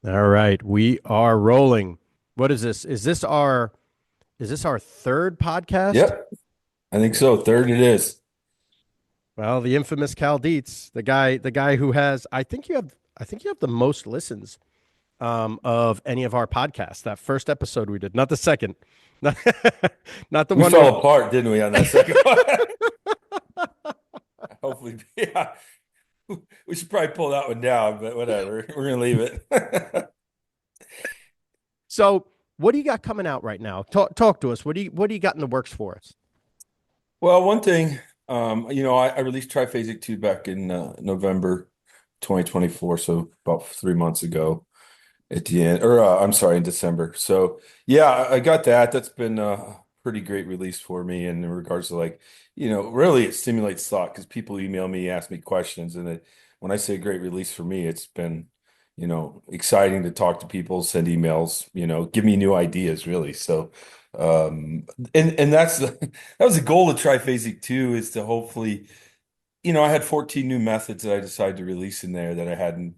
All right, we are rolling. What is this? Is this our third podcast? Yep, I think so. Third it is. Well, the infamous Cal Dietz, the guy who has, I think you have the most listens of any of our podcasts. That first episode we did, not the second, not, not the We one with. fell apart, didn't we, on that second one? Hopefully, yeah. We should probably pull that one down, but whatever. We're gonna leave it. So, what do you got coming out right now? Talk to us. What do you got in the works for us? Well, one thing, I released Triphasic 2 back in November 2024, so about 3 months ago at the end, or I'm sorry, in December. So yeah, I got that. That's been a pretty great release for me in regards to really it stimulates thought because people email me, ask me questions, and when I say great release for me, it's been, exciting to talk to people, send emails, give me new ideas, really. So, and that was the goal of Triphasic 2 is to hopefully, I had 14 new methods that I decided to release in there that I hadn't.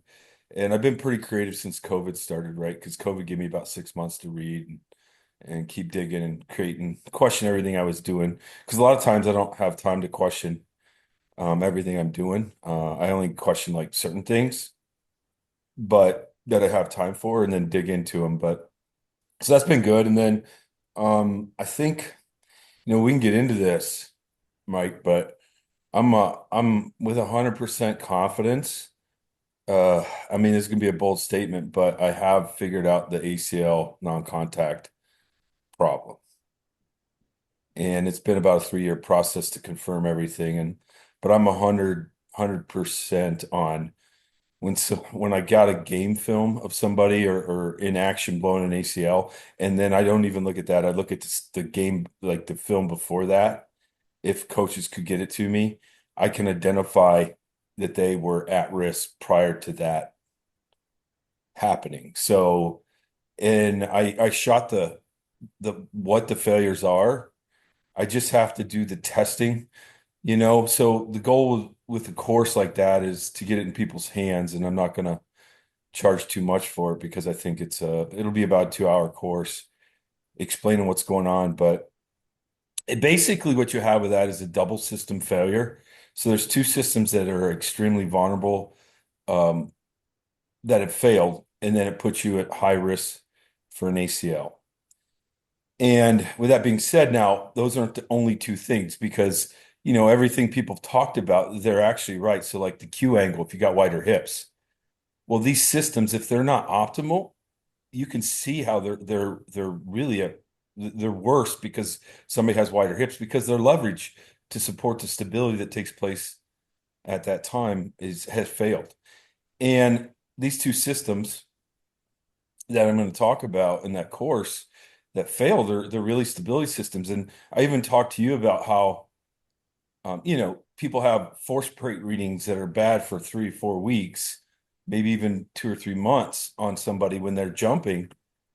And I've been pretty creative since COVID started, right? Because COVID gave me about 6 months to read and keep digging and creating, question everything I was doing. Because a lot of times I don't have time to question everything I'm doing. I only question like certain things, but that I have time for and then dig into them. But so that's been good. And then I think, we can get into this, Mike, but I'm with 100% confidence. I mean, this is gonna be a bold statement, but I have figured out the ACL non-contact problem. And it's been about a 3-year process to confirm everything. But I'm 100% on when I got a game film of somebody or in action blowing an ACL, and then I don't even look at that. I look at the game, like the film before that. If coaches could get it to me, I can identify that they were at risk prior to that happening. So, and I shot the what the failures are. I just have to do the testing, So the goal with a course like that is to get it in people's hands, and I'm not gonna charge too much for it because I think it'll be about a 2-hour course explaining what's going on. But basically what you have with that is a double system failure. So there's two systems that are extremely vulnerable, um, that have failed, and then it puts you at high risk for an ACL. And with that being said, now those aren't the only two things because everything people have talked about, they're actually right. So like the Q angle, if you got wider hips, well, these systems, if they're not optimal, you can see how they're really they're worse because somebody has wider hips because their leverage to support the stability that takes place at that time has failed. And these two systems that I'm going to talk about in that course that fail, they're really stability systems. And I even talked to you about how people have force plate readings that are bad for 3 or 4 weeks, maybe even 2 or 3 months on somebody when they're jumping.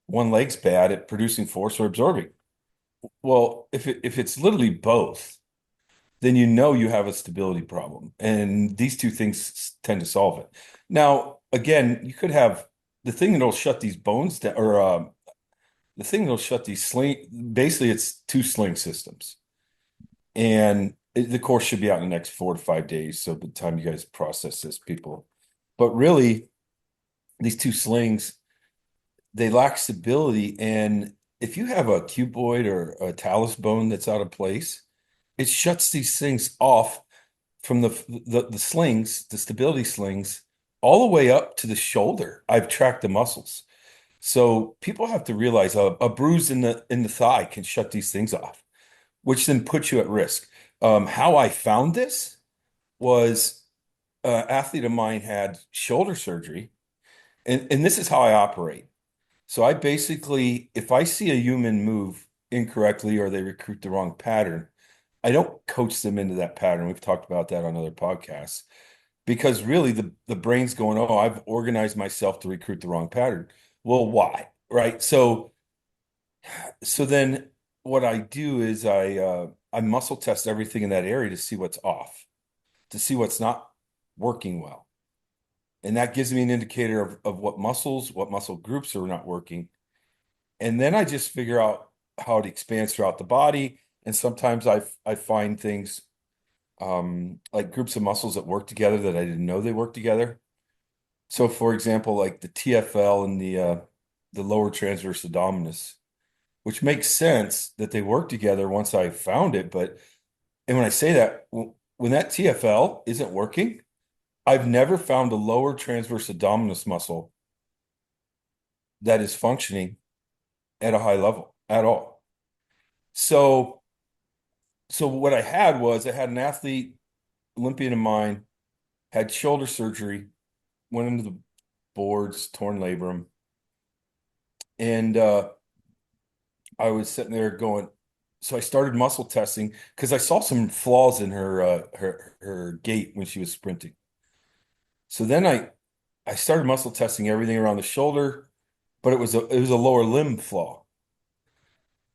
One leg's bad at producing force or absorbing. Well, if it's literally both, then you have a stability problem. And these two things tend to solve it. Now, again, you could have the thing that'll shut these bones down, or the thing that'll shut these basically, it's two sling systems. And the course should be out in the next 4 to 5 days. So by the time you guys process this, people, but really, these two slings, they lack stability. And if you have a cuboid or a talus bone that's out of place, it shuts these things off from the slings, the stability slings, all the way up to the shoulder. I've tracked the muscles. So people have to realize a bruise in the thigh can shut these things off, which then puts you at risk. How I found this was an athlete of mine had shoulder surgery, and this is how I operate. So I basically, if I see a human move incorrectly or they recruit the wrong pattern, I don't coach them into that pattern. We've talked about that on other podcasts because really the brain's going, oh, I've organized myself to recruit the wrong pattern. Well, why? Right? So then what I do is I muscle test everything in that area to see what's off, to see what's not working well. And that gives me an indicator of what muscle groups are not working. And then I just figure out how it expands throughout the body. And sometimes I find things like groups of muscles that work together that I didn't know they work together. So, for example, like the TFL and the lower transverse abdominis, which makes sense that they work together once I found it. But and when I say that, when that TFL isn't working, I've never found a lower transverse abdominis muscle that is functioning at a high level at all. So, so what I had an athlete, Olympian of mine, had shoulder surgery, went into the boards, torn labrum, and I was sitting there going, so I started muscle testing because I saw some flaws in her gait when she was sprinting. So then I started muscle testing everything around the shoulder, but it was a lower limb flaw.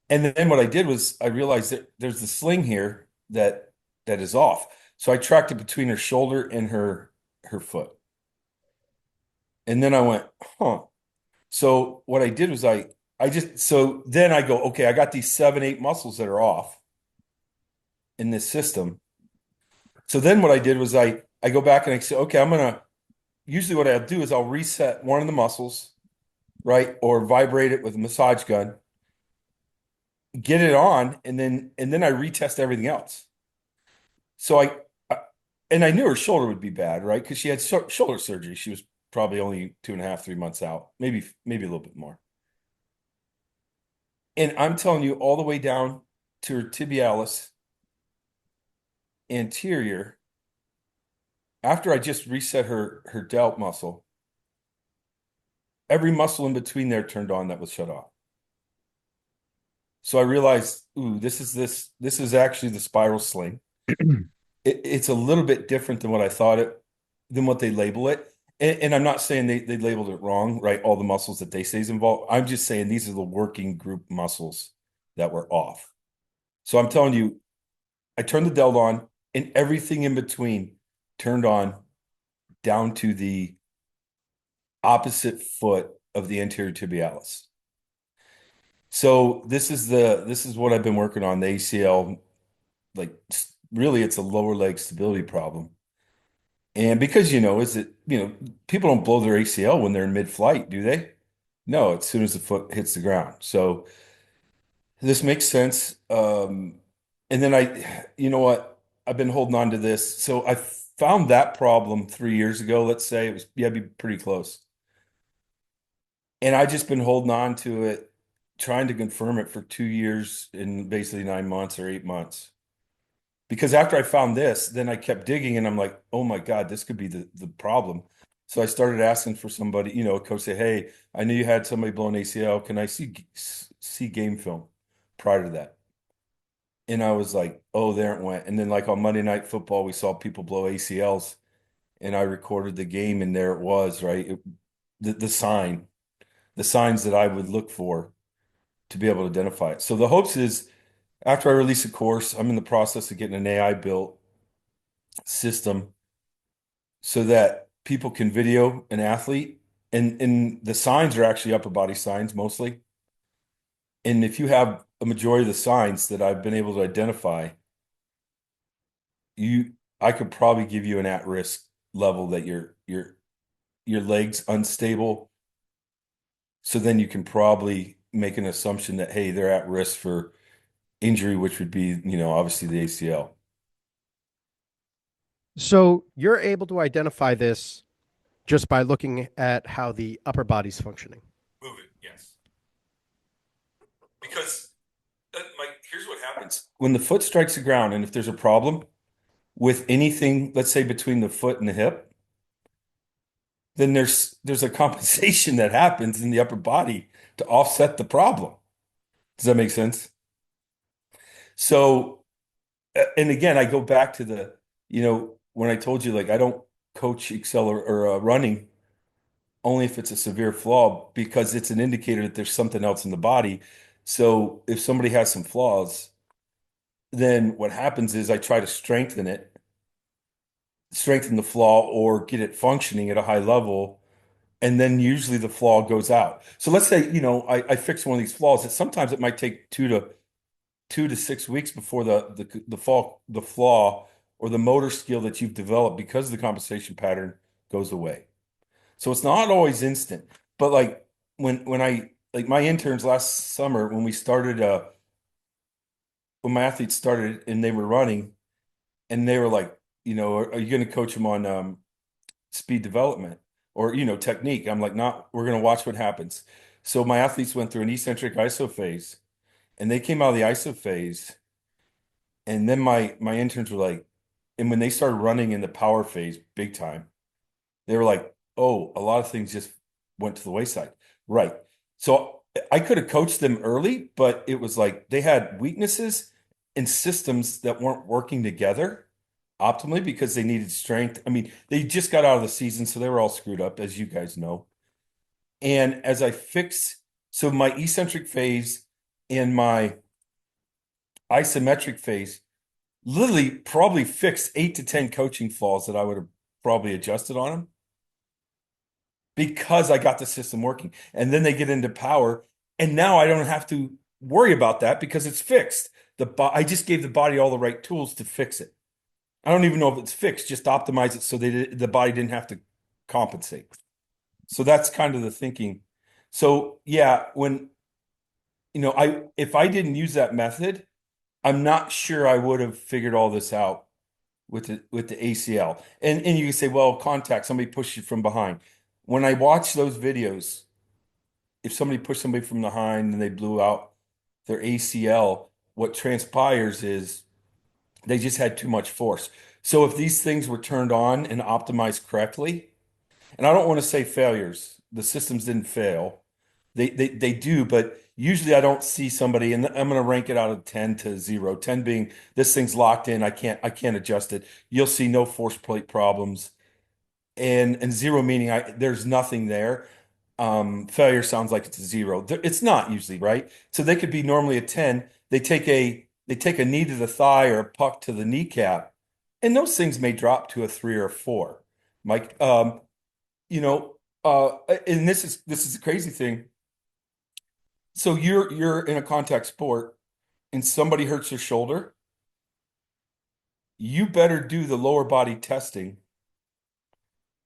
And then what I did was I realized that there's the sling here that is off. So I tracked it between her shoulder and her foot. And then I went, huh. So what I did was I just so then I go, okay, I got these 7, 8 muscles that are off in this system. So then what I did was I go back and I say, okay, I'm gonna usually what I'll do is I'll reset one of the muscles, right? Or vibrate it with a massage gun, get it on, and then I retest everything else. So I and I knew her shoulder would be bad, right? Because she had shoulder surgery. She was probably only 2.5, 3 months out, maybe a little bit more. And I'm telling you, all the way down to her tibialis anterior, after I just reset her delt muscle, every muscle in between there turned on that was shut off. So I realized, ooh, this is actually the spiral sling. It's a little bit different than what I thought than what they label it. And I'm not saying they labeled it wrong, right? All the muscles that they say is involved. I'm just saying these are the working group muscles that were off. So I'm telling you, I turned the delt on and everything in between turned on down to the opposite foot of the anterior tibialis. So this is what I've been working on, the ACL, like really it's a lower leg stability problem. And because people don't blow their ACL when they're in mid-flight, do they? No, as soon as the foot hits the ground. So this makes sense. And then you know what? I've been holding on to this. So I found that problem 3 years ago, let's say. It was, yeah, it'd be pretty close. And I just been holding on to it, trying to confirm it for 2 years and basically 9 months or 8 months. Because after I found this, then I kept digging and I'm like, oh my God, this could be the problem. So I started asking for somebody, a coach say, hey, I knew you had somebody blow an ACL. Can I see game film prior to that? And I was like, oh, there it went. And then like on Monday Night Football, we saw people blow ACLs and I recorded the game and there it was, right? The signs that I would look for to be able to identify it. So the hopes is after I release a course, I'm in the process of getting an AI built system so that people can video an athlete and the signs are actually upper body signs mostly. And if you have a majority of the signs that I've been able to identify, you I could probably give you an at-risk level that your legs unstable. So then you can probably make an assumption that, hey, they're at risk for injury, which would be, obviously the ACL. So you're able to identify this just by looking at how the upper body's functioning. Move it, yes. Because here's what happens. When the foot strikes the ground, and if there's a problem with anything, let's say between the foot and the hip, then there's a compensation that happens in the upper body to offset the problem. Does that make sense? So, and again, I go back to when I told you, like, I don't coach Excel or running only if it's a severe flaw because it's an indicator that there's something else in the body. So if somebody has some flaws, then what happens is I try to strengthen it strengthen the flaw or get it functioning at a high level. And then usually the flaw goes out. So let's say, I fix one of these flaws that sometimes it might take 2 to 6 weeks before the flaw or the motor skill that you've developed because of the compensation pattern goes away. So it's not always instant. But like when I like my interns last summer when my athletes started and they were running and they were like, are you going to coach them on speed development or technique? I'm like, not, we're going to watch what happens. So my athletes went through an eccentric iso phase and they came out of the iso phase. And then my interns were like, and when they started running in the power phase big time, they were like, oh, a lot of things just went to the wayside. Right. So I could have coached them early, but it was like they had weaknesses and systems that weren't working together optimally because they needed strength. I mean, they just got out of the season, so they were all screwed up, as you guys know. And as I fixed, so my eccentric phase and my isometric phase literally probably fixed 8 to 10 coaching flaws that I would have probably adjusted on them because I got the system working. And then they get into power, and now I don't have to worry about that because it's fixed. I just gave the body all the right tools to fix it. I don't even know if it's fixed, just optimize it so the body didn't have to compensate. So that's kind of the thinking. So yeah, when if I didn't use that method, I'm not sure I would have figured all this out with the ACL. And you can say, well, contact, somebody pushed you from behind. When I watch those videos, if somebody pushed somebody from behind and they blew out their ACL, what transpires is they just had too much force. So if these things were turned on and optimized correctly, and I don't want to say failures, the systems didn't fail. They do, but usually I don't see somebody, and I'm going to rank it out of 10 to 0. 10 being this thing's locked in, I can't adjust it. You'll see no force plate problems, and 0 meaning there's nothing there. Failure sounds like it's a 0. It's not usually, right? So they could be normally a 10. They take a knee to the thigh or a puck to the kneecap, and those things may drop to a 3 or a 4. Mike, you know, and this is a crazy thing. So you're in a contact sport and somebody hurts your shoulder, you better do the lower body testing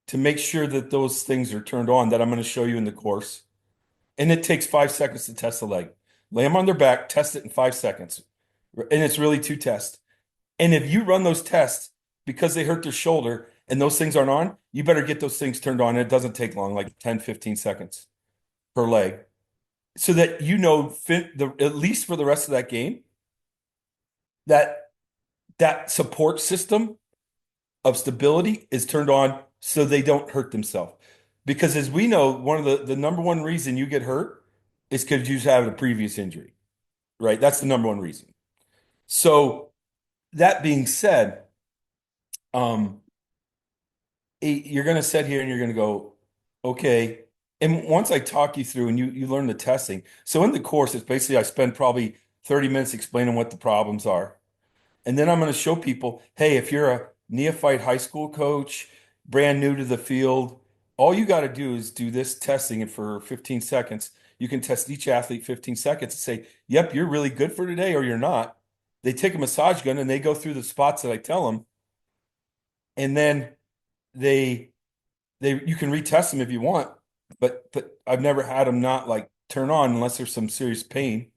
to make sure that those things are turned on that I'm going to show you in the course. And it takes 5 seconds to test the leg. Lay them on their back, test it in 5 seconds. And it's really 2 tests. And if you run those tests because they hurt their shoulder and those things aren't on, you better get those things turned on. It doesn't take long, like 10, 15 seconds per leg. So that at least for the rest of that game, that that support system of stability is turned on so they don't hurt themselves. Because as we know, one of the number one reason you get hurt is because you have a previous injury, right? That's the number one reason. So that being said, um, you're going to sit here and you're going to go, okay. And once I talk you through and you learn the testing, so in the course, it's basically I spend probably 30 minutes explaining what the problems are. And then I'm going to show people, hey, if you're a neophyte high school coach, brand new to the field, all you got to do is do this testing, and for 15 seconds, you can test each athlete 15 seconds and say, yep, you're really good for today, or you're not. They take a massage gun and they go through the spots that I tell them, and then they you can retest them if you want, but I've never had them not like turn on unless there's some serious pain,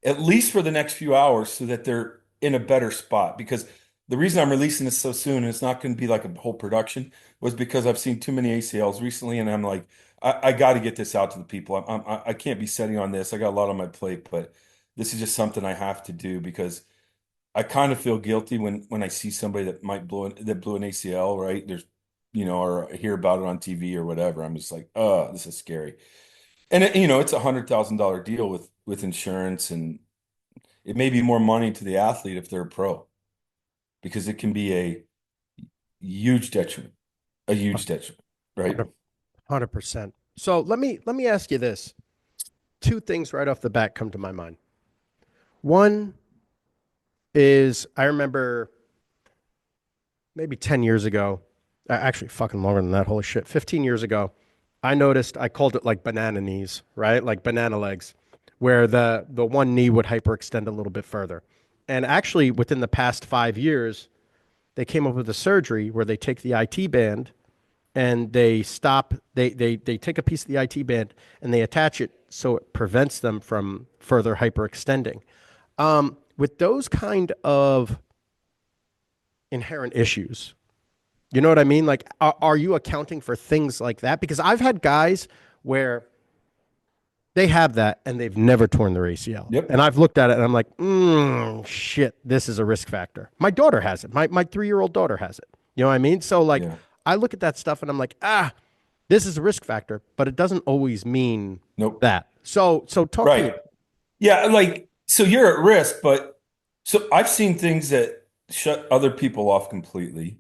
at least for the next few hours, so that they're in a better spot. Because the reason I'm releasing this so soon, and it's not going to be like a whole production, was because I've seen too many ACLs recently, and I'm like, I got to get this out to the people. I can't be sitting on this. I got a lot on my plate, but this is just something I have to do because I kind of feel guilty when I see somebody that blew an ACL, right? Or hear about it on TV or whatever. I'm just like, oh, this is scary. And it's $100,000 deal with insurance, and it may be more money to the athlete if they're a pro, because it can be huge detriment, a huge detriment, right? 100%. So let me ask you this. Two things right off the bat come to my mind. One is I remember maybe 10 years ago, actually fucking longer than that, holy shit, 15 years ago, I noticed I called it like banana knees, right? Like banana legs, where the one knee would hyperextend a little bit further. And actually, within the past 5 years, they came up with a surgery where they take the IT band and they stop, they take a piece of the IT band and they attach it so it prevents them from further hyperextending. With those kind of inherent issues, you know what I mean? Like, are you accounting for things like that? Because I've had guys where they have that and they've never torn their ACL. Yep. And I've looked at it and I'm like, shit, this is a risk factor. My daughter has it. My 3 year old daughter has it. You know what I mean? So, like, Yeah. I look at that stuff and I'm like, this is a risk factor, but it doesn't always mean Nope. that. So talk to me. Right. Yeah, like so you're at risk, but so I've seen things that shut other people off completely.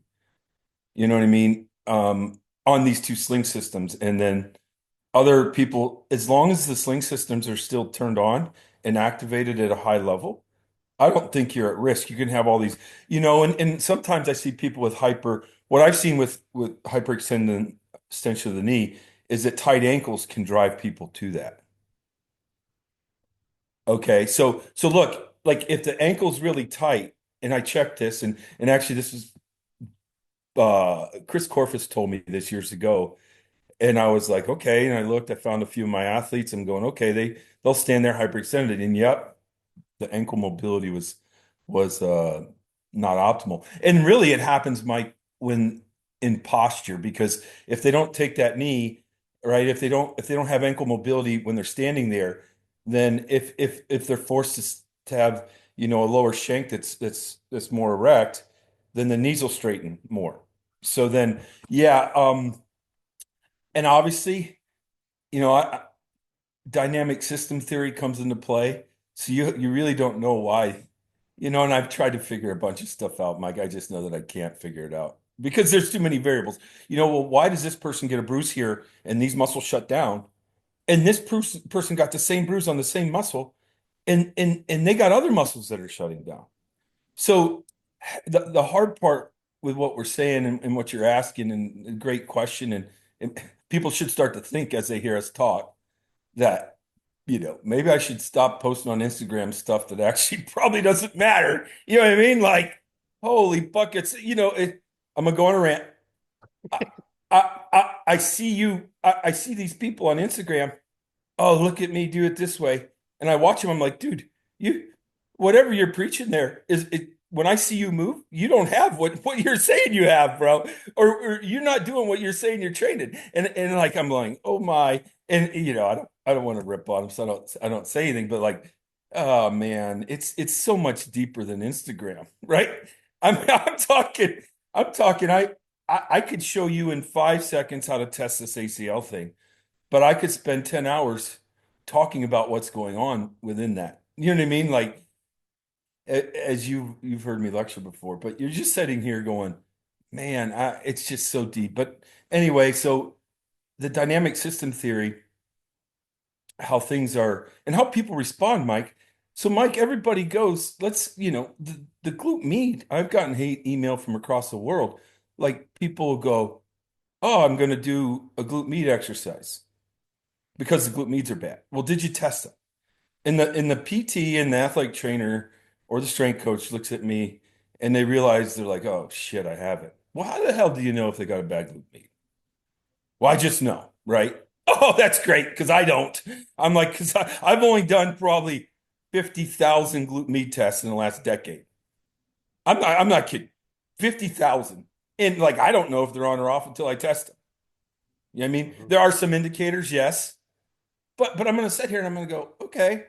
You know what I mean? On these two sling systems, and then other people, as long as the sling systems are still turned on and activated at a high level, I don't think you're at risk. You can have all these, and sometimes I see people with what I've seen with hyperextension extension of the knee is that tight ankles can drive people to that. Okay, so look, like if the ankle's really tight, and I checked this, and actually this is Chris Corfus told me this years ago, and I was like, okay, and I looked, I found a few of my athletes, I'm going, okay, they'll stand there hyperextended, and yep, the ankle mobility was not optimal. And really it happens, Mike, when in posture, because if they don't take that knee, right, if they don't have ankle mobility when they're standing there, then if they're forced to have, a lower shank that's more erect, then the knees will straighten more. So then, yeah, and obviously, you know, dynamic system theory comes into play. So you really don't know why, and I've tried to figure a bunch of stuff out, Mike. I just know that I can't figure it out because there's too many variables. Well, why does this person get a bruise here and these muscles shut down? And this person got the same bruise on the same muscle, and they got other muscles that are shutting down. So the hard part with what we're saying and what you're asking, and a great question, and people should start to think as they hear us talk that, maybe I should stop posting on Instagram stuff that actually probably doesn't matter. You know what I mean? Like, holy buckets, I'm gonna go on a rant. I, I see you, I see these people on Instagram. Oh, look at me do it this way. And I watch them, I'm like, dude, whatever you're preaching there is it. When I see you move, you don't have what you're saying you have, bro, or you're not doing what you're saying you're training. And like I'm going, oh my, and I don't want to rip on them, so I don't say anything, but like, oh man, it's so much deeper than Instagram, right? I'm talking. I could show you in 5 seconds how to test this ACL thing, but I could spend 10 hours talking about what's going on within that. You know what I mean? Like, as you've heard me lecture before, but you're just sitting here going, man, it's just so deep. But anyway, so the dynamic system theory, how things are and how people respond, Mike. So, Mike, everybody goes, the glute med. I've gotten hate email from across the world. Like people will go, oh, I'm going to do a glute med exercise because the glute meds are bad. Well, did you test them? And the PT and the athletic trainer or the strength coach looks at me and they realize they're like, oh shit, I have it. Well, how the hell do you know if they got a bad glute med? Well, I just know, right? Oh, that's great because I don't. I'm like, because I've only done probably 50,000 glute med tests in the last decade. I'm not kidding. 50,000. And like, I don't know if they're on or off until I test them. You know what I mean? There are some indicators, yes. But I'm going to sit here and I'm going to go, okay,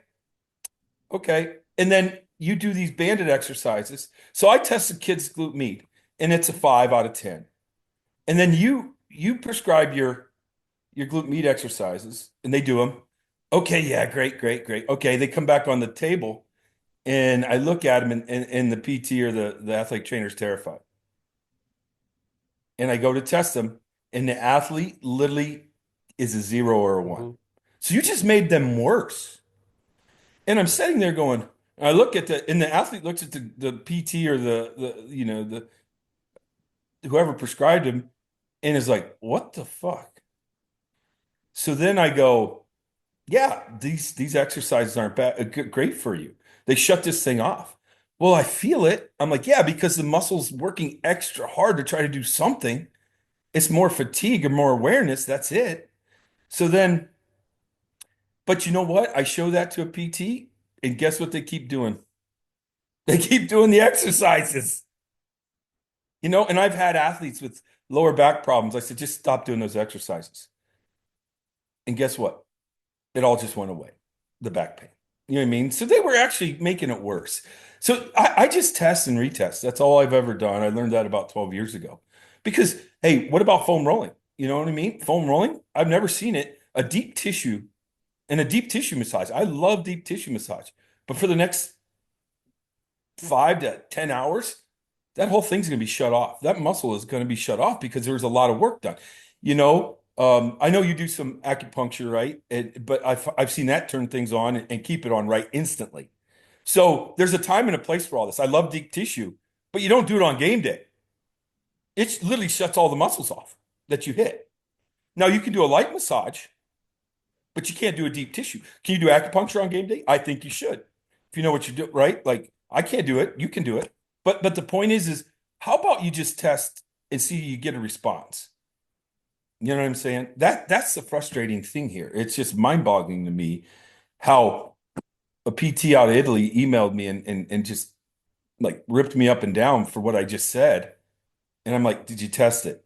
okay. And then you do these banded exercises. So I tested kids' glute med, and it's a 5 out of 10. And then you prescribe your glute med exercises, and they do them. Okay, yeah, great, great, great. Okay, they come back on the table, and I look at them, and the PT or the athletic trainer is terrified. And I go to test them, and the athlete literally is a 0 or a 1. Mhm. So you just made them worse. And I'm sitting there going, and I look at and the athlete looks at the PT or the whoever prescribed him and is like, what the fuck? So then I go, yeah, these exercises aren't bad, great for you. They shut this thing off. Well, I feel it. I'm like, yeah, because the muscle's working extra hard to try to do something. It's more fatigue or more awareness. That's it. So then, but you know what? I show that to a PT, and guess what they keep doing? They keep doing the exercises. And I've had athletes with lower back problems. I said, just stop doing those exercises. And guess what? It all just went away, the back pain. You know what I mean? So they were actually making it worse. So I just test and retest. That's all I've ever done. I learned that about 12 years ago. Because, hey, what about foam rolling? You know what I mean? Foam rolling, I've never seen it. A deep tissue and a deep tissue massage. I love deep tissue massage. But for the next 5 to 10 hours, that whole thing's going to be shut off. That muscle is going to be shut off because there's a lot of work done. I know you do some acupuncture, right? But I've seen that turn things on and keep it on right instantly. So there's a time and a place for all this. I love deep tissue, but you don't do it on game day. It literally shuts all the muscles off that you hit. Now you can do a light massage, but you can't do a deep tissue. Can you do acupuncture on game day? I think you should. If you know what you do, right? Like I can't do it, you can do it. But the point is how about you just test and see you get a response? You know what I'm saying? That's the frustrating thing here. It's just mind-boggling to me how a PT out of Italy emailed me and just like ripped me up and down for what I just said. And I'm like, did you test it?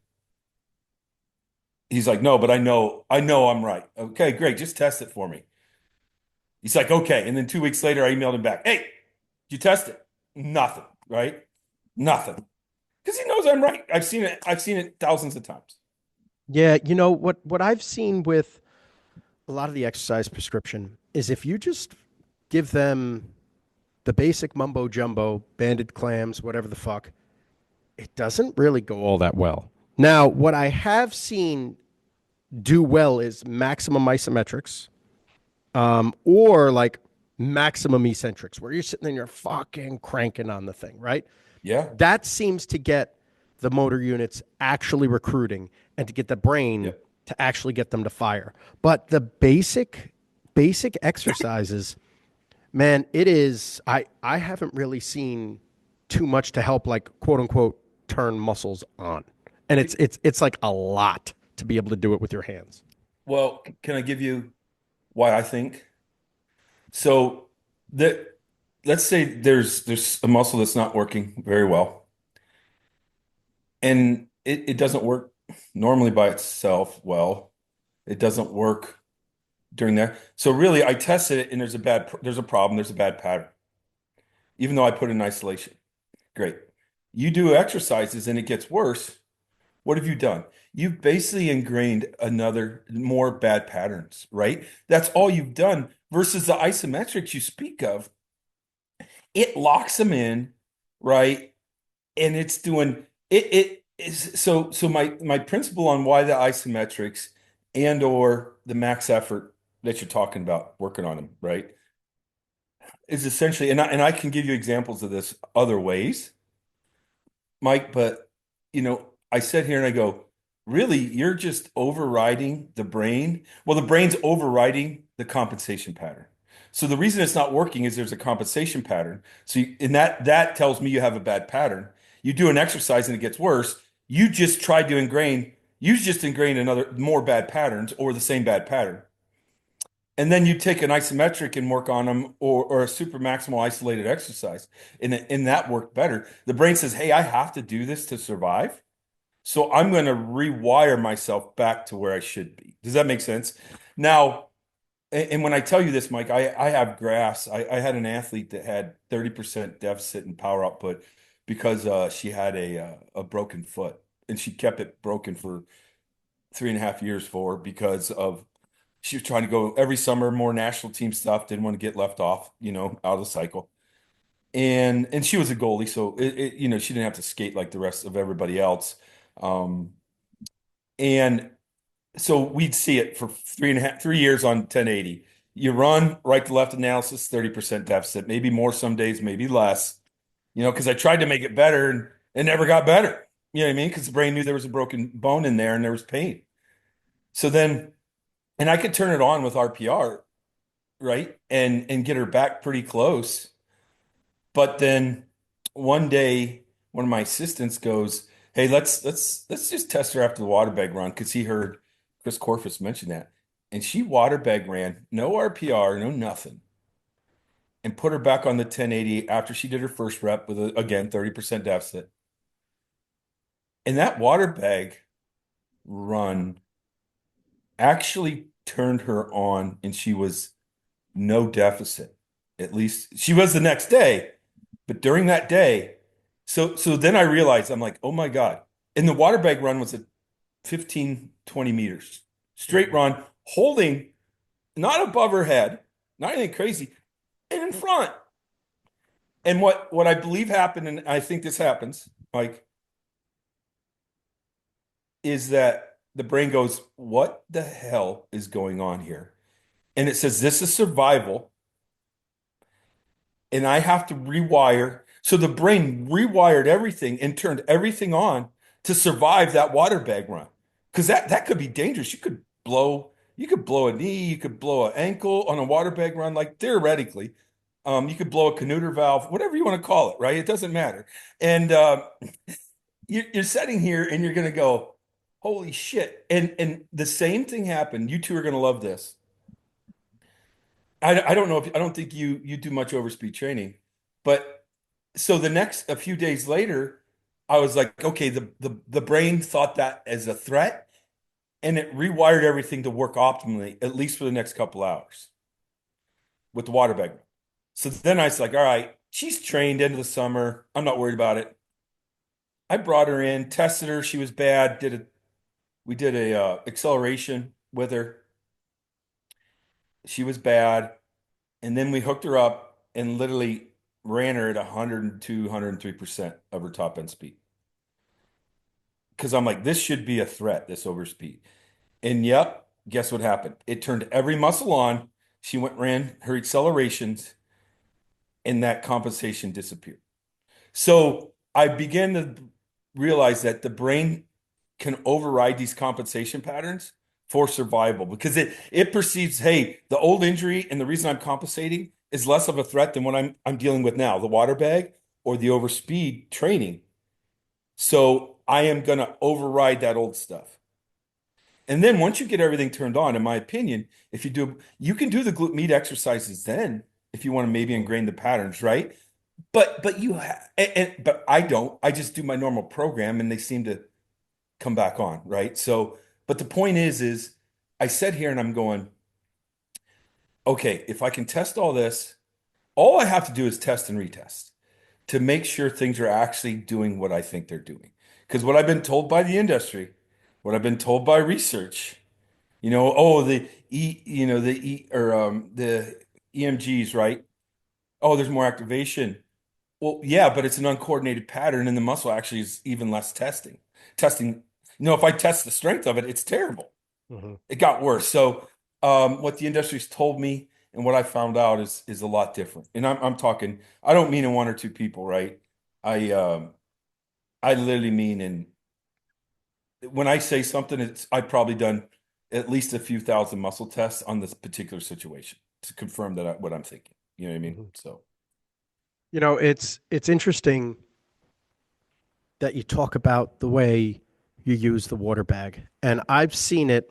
He's like, no, but I know I'm right. Okay, great. Just test it for me. He's like, okay. And then 2 weeks later, I emailed him back. Hey, did you test it? Nothing, right? Nothing. Because he knows I'm right. I've seen it. I've seen it thousands of times. Yeah, you know what I've seen with a lot of the exercise prescription is if you just give them the basic mumbo jumbo, banded clams, whatever the fuck, it doesn't really go all that well. Now, what I have seen do well is maximum isometrics, or like maximum eccentrics, where you're sitting there and you're fucking cranking on the thing, right? Yeah. That seems to get the motor units actually recruiting and to get the brain Yep. to actually get them to fire. But the basic exercises, man, it is I haven't really seen too much to help like quote unquote turn muscles on. And it's like a lot to be able to do it with your hands. Well, can I give you why I think? So that let's say there's a muscle that's not working very well, and it doesn't work normally by itself well. It doesn't work during that. So really, I tested it, and there's a problem. There's a bad pattern, even though I put in isolation. Great. You do exercises, and it gets worse. What have you done? You've basically ingrained another more bad patterns, right? That's all you've done versus the isometrics you speak of. It locks them in, right? And it's doing it is so my principle on why the isometrics and or the max effort that you're talking about working on them, right? Is essentially and I can give you examples of this other ways, Mike, but I sit here and I go, really, you're just overriding the brain. Well, the brain's overriding the compensation pattern. So the reason it's not working is there's a compensation pattern. And that tells me you have a bad pattern. You do an exercise and it gets worse. You just ingrain another more bad patterns or the same bad pattern. And then you take an isometric and work on them or a super maximal isolated exercise. And that worked better. The brain says, hey, I have to do this to survive. So I'm going to rewire myself back to where I should be. Does that make sense? Now, and when I tell you this, Mike, I have graphs. I had an athlete that had 30% deficit in power output because she had a broken foot, and she kept it broken for 3.5 years because of she was trying to go every summer, more national team stuff, didn't want to get left off, out of the cycle. And she was a goalie, so she didn't have to skate like the rest of everybody else. Um, and so we'd see it for 3 years on 1080. You run right to left analysis, 30% deficit, maybe more some days, maybe less, because I tried to make it better and it never got better. You know what I mean? Because the brain knew there was a broken bone in there and there was pain. So then, and I could turn it on with RPR, right? And get her back pretty close. But then one day, one of my assistants goes, "Hey, let's just test her after the waterbag run," because he heard Chris Corfus mention that. And she waterbag ran, no RPR, no nothing, and put her back on the 1080 after she did her first rep with again 30% deficit. And that waterbag run actually turned her on, and she was no deficit. At least she was the next day. But during that day, so then I realized I'm like, oh my God. And the water bag run was at 15, 20 meters. Straight Mhm. run, holding not above her head, not anything crazy, and in front. And what I believe happened, and I think this happens, like, is that the brain goes, what the hell is going on here? And it says, this is survival. And I have to rewire. So the brain rewired everything and turned everything on to survive that water bag run. Because that could be dangerous. You could blow a knee, you could blow an ankle on a water bag run, like theoretically. You could blow a canuter valve, whatever you want to call it, right? It doesn't matter. And you're sitting here and you're gonna go, holy shit. And the same thing happened. You two are gonna love this. I don't know if I don't think you do much overspeed training, but so the next a few days later, I was like, okay, the brain thought that as a threat, and it rewired everything to work optimally, at least for the next couple hours with the water bag. So then I was like, all right, she's trained into the summer. I'm not worried about it. I brought her in, tested her. She was bad. We did a acceleration with her. She was bad. And then we hooked her up and literally ran her at 102, 103% of her top end speed. Because I'm like, this should be a threat, this overspeed. And yep, guess what happened? It turned every muscle on. She went, ran her accelerations, and that compensation disappeared. So I began to realize that the brain can override these compensation patterns for survival because it perceives, hey, the old injury and the reason I'm compensating is less of a threat than what I'm dealing with now, the water bag or the overspeed training. So I am going to override that old stuff. And then once you get everything turned on, in my opinion, if you do, you can do the glute med exercises then if you want to maybe ingrain the patterns, right? But you but I don't. I just do my normal program and they seem to come back on, right? So, but the point is I sit here and I'm going, okay, if I can test all this, all I have to do is test and retest to make sure things are actually doing what I think they're doing. Because what I've been told by the industry, what I've been told by research, oh, the EMGs, right? Oh, there's more activation. Well, yeah, but it's an uncoordinated pattern, and the muscle actually is even less testing. Testing, if I test the strength of it, it's terrible. Mhm. It got worse. So, what the industry's told me and what I found out is a lot different. And I'm talking. I don't mean in one or two people, right? I um, I literally mean in when I say something, it's I've probably done at least a few thousand muscle tests on this particular situation to confirm that what I'm thinking. You know what I mean? Mhm. So, It's interesting that you talk about the way you use the water bag, and I've seen it.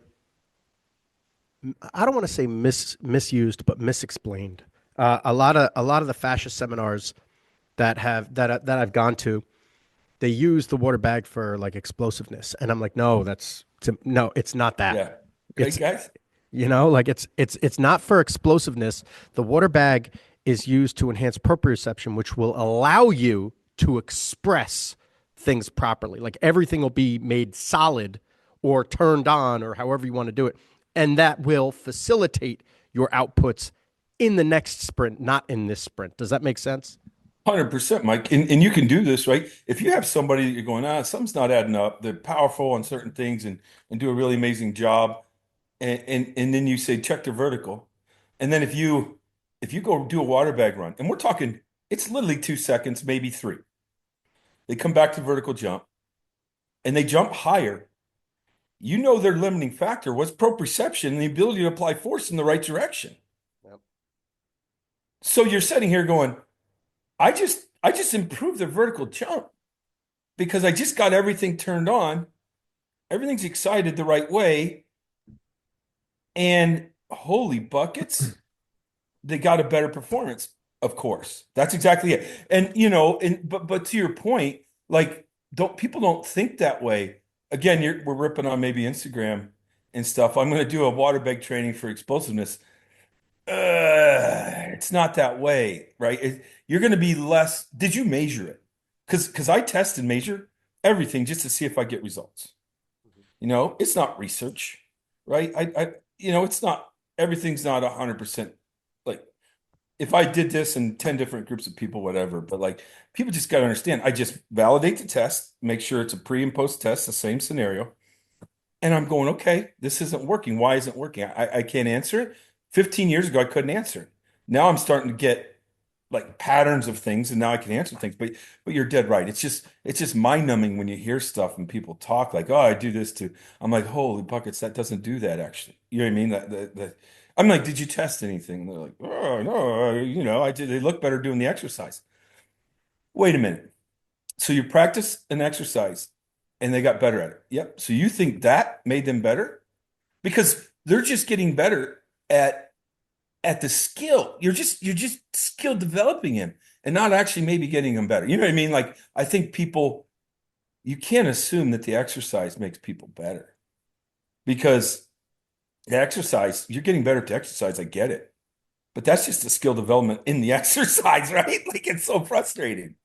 I don't want to say misused, but misexplained. A lot of the fascist seminars that I've gone to, they use the water bag for like explosiveness, and I'm like, no, no, it's not that. yeah. Okay, It's guys. like it's not for explosiveness. The water bag is used to enhance proprioception, which will allow you to express things properly. Like everything will be made solid or turned on or however you want to do it. And that will facilitate your outputs in the next sprint, not in this sprint. Does that make sense? 100%, Mike. And you can do this, right? If you have somebody that you're going, something's not adding up, they're powerful on certain things and do a really amazing job. And then you say, check their vertical. And then if you go do a water bag run, and we're talking, it's literally 2 seconds, maybe three. They come back to vertical jump. and they jump higher, you know their limiting factor was proprioception and the ability to apply force in the right direction. Yep. So you're sitting here going, I just improved their vertical jump because I just got everything turned on. Everything's excited the right way. And holy buckets, they got a better performance, of course. That's exactly it. And but to your point, like don't people don't think that way. Again, we're ripping on maybe Instagram and stuff. I'm going to do a waterbag training for explosiveness. It's not that way, right? You're going to be less. Did you measure it? Because I test and measure everything just to see if I get results. It's not research, right? It's not everything's not 100% like if I did this in 10 different groups of people, whatever, but like people just got to understand, I just validate the test, make sure it's a pre and post test, the same scenario. And I'm going, okay, this isn't working. Why isn't it working? I can't answer it. 15 years ago, I couldn't answer it. Now I'm starting to get like patterns of things, and now I can answer things. But you're dead right. It's just mind-numbing when you hear stuff and people talk like, oh, I do this too. I'm like, holy buckets, that doesn't do that actually. You know what I mean? I'm like, did you test anything? And they're like, oh no, I did. They look better doing the exercise. Wait a minute. So you practice an exercise and they got better at it. Yep. So you think that made them better? Because they're just getting better at the skill. You're just skill developing him and not actually maybe getting him better. You know what I mean? Like I think you can't assume that the exercise makes people better because the exercise, you're getting better to exercise. I get it. But that's just a skill development in the exercise, right? Like it's so frustrating.